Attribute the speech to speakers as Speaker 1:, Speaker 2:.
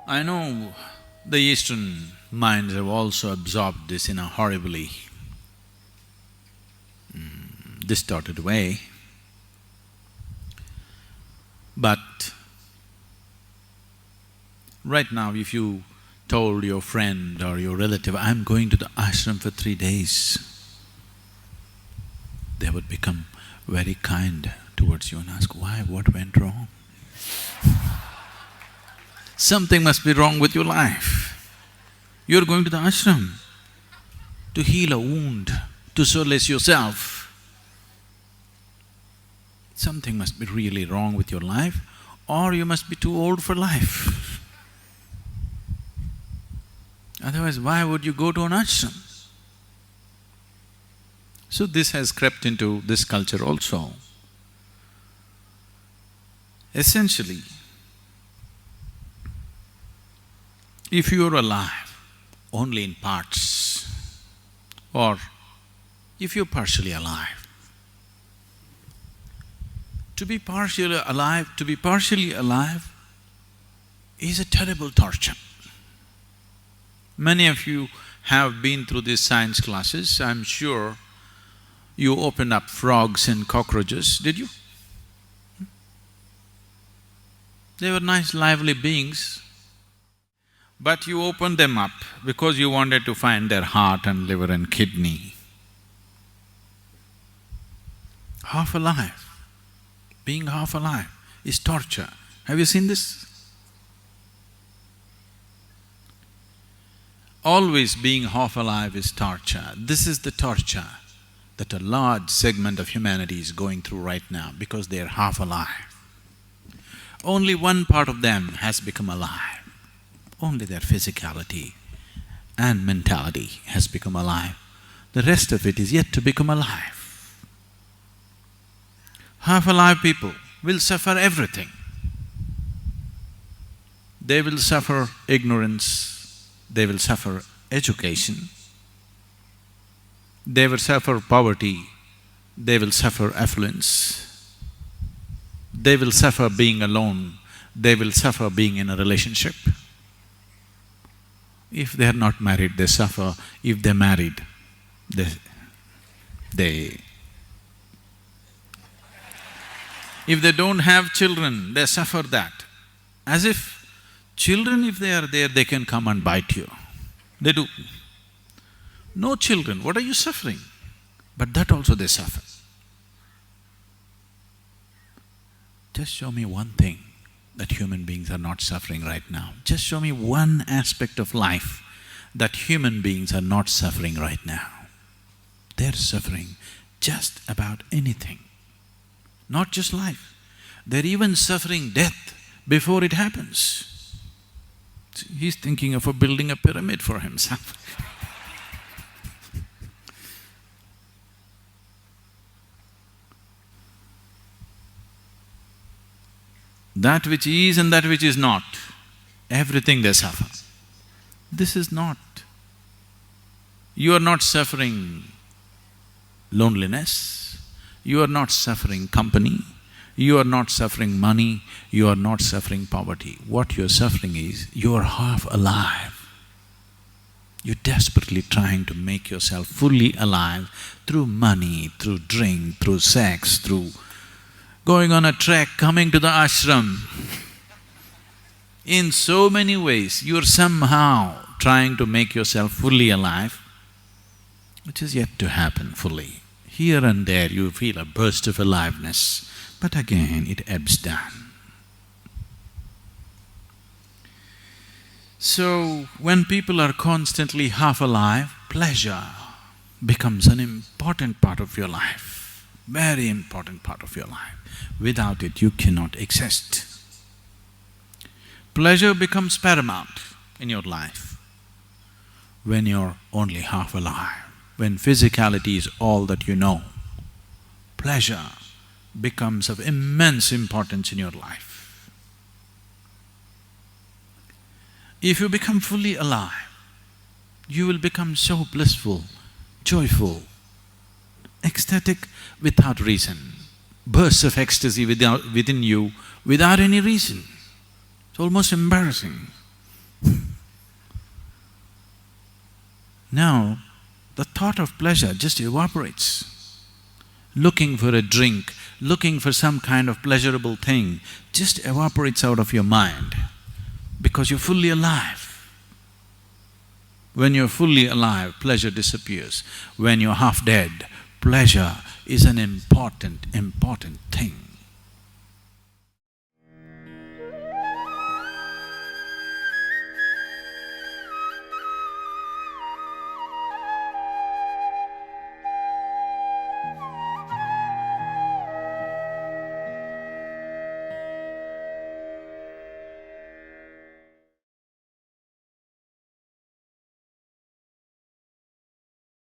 Speaker 1: I know the Eastern minds have also absorbed this in a horribly distorted way, but right now if you told your friend or your relative, "I'm going to the ashram for 3 days," they would become very kind towards you and ask, "Why? What went wrong?" Something must be wrong with your life. You're going to the ashram to heal a wound, to solace yourself. Something must be really wrong with your life, or you must be too old for life. Otherwise, why would you go to an ashram? So this has crept into this culture also. Essentially, if you're alive only in parts, or if you're partially alive, to be partially alive is a terrible torture. Many of you have been through these science classes. I'm sure you opened up frogs and cockroaches, did you? They were nice, lively beings, but you opened them up because you wanted to find their heart and liver and kidney. Half alive, being half alive is torture. Have you seen this? Always being half alive is torture. This is the torture that a large segment of humanity is going through right now because they're half alive. Only one part of them has become alive. Only their physicality and mentality has become alive. The rest of it is yet to become alive. Half-alive people will suffer everything. They will suffer ignorance, they will suffer education, they will suffer poverty, they will suffer affluence, they will suffer being alone, they will suffer being in a relationship. If they are not married, they suffer. If they're married, if they don't have children, they suffer that. As if children, if they are there, they can come and bite you. They do. No children, what are you suffering? But that also they suffer. Just show me one thing that human beings are not suffering right now. Just show me one aspect of life that human beings are not suffering right now. They're suffering just about anything. Not just life, they're even suffering death before it happens. He's thinking of building a pyramid for himself. That which is and that which is not, everything they suffer. This is not. You are not suffering loneliness, you are not suffering company, you are not suffering money, you are not suffering poverty. What you're suffering is, you're half alive. You're desperately trying to make yourself fully alive through money, through drink, through sex, through going on a trek, coming to the ashram. In so many ways, you're somehow trying to make yourself fully alive, which is yet to happen fully. Here and there you feel a burst of aliveness, but again it ebbs down. So, when people are constantly half alive, pleasure becomes an important part of your life, very important part of your life. Without it, you cannot exist. Pleasure becomes paramount in your life when you're only half alive. When physicality is all that you know, pleasure becomes of immense importance in your life. If you become fully alive, you will become so blissful, joyful, ecstatic without reason, bursts of ecstasy within you without any reason. It's almost embarrassing. Now, the thought of pleasure just evaporates. Looking for a drink, looking for some kind of pleasurable thing just evaporates out of your mind because you're fully alive. When you're fully alive, pleasure disappears. When you're half dead, pleasure is an important thing.